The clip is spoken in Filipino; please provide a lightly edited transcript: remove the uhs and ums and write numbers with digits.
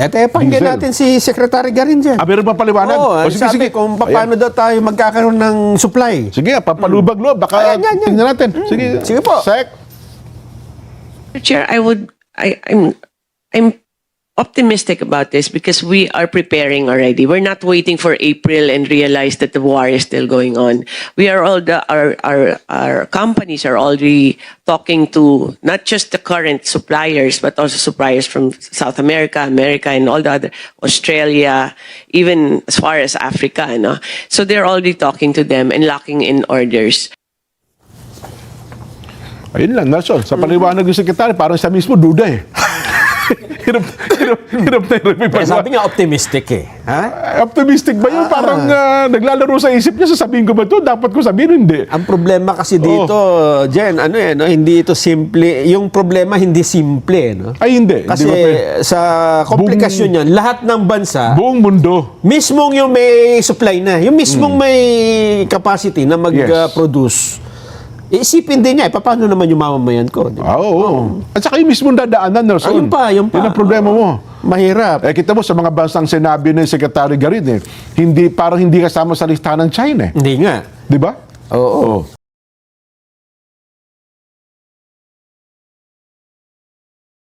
Eto, pakinggan natin si Secretary Garin dyan. Meron pa paliwanag? Oo, Sige, sabi sige. kung paano daw tayo magkakaroon ng supply. Sige, papalubag-loob. Baka Ayan, yan. tingnan natin. Sige. Sige po. Sec. Chair, I'm optimistic about this because we are preparing already. We're not waiting for April and realize that the war is still going on. We are our companies are already talking to not just the current suppliers but also suppliers from South America, and all the other Australia, even as far as Africa, no? So they're already talking to them and locking in orders. Ayun lang, Nelson. Sa paliwanag ng sekretary, parang siya mismo duda eh. Hirap na hirap Kaya ipagawa. sabi niya optimistic eh. Ha? Optimistic ba yun? Parang naglalaro sa isip niya, sasabihin ko ba ito? Dapat ko sabihin, hindi. Ang problema kasi dito, Jen, no, hindi ito simple. Yung problema hindi simple, no? Ay, hindi. Kasi Hindi ba pwede? sa komplikasyon yan, lahat ng bansa, Buong mundo. mismong yung may supply na, yung mismong may capacity na mag-produce, isipin din niya, paano naman yung mamamayan ko? Di ba? Oo. At saka yung mismong dadaanan, Nelson. Ayun pa. Yun ang problema mo. Mahirap. Kita mo sa mga bansang sinabi ng Secretary Garin, parang hindi kasama sa listahan ng China. Hindi nga. Di ba? Oo.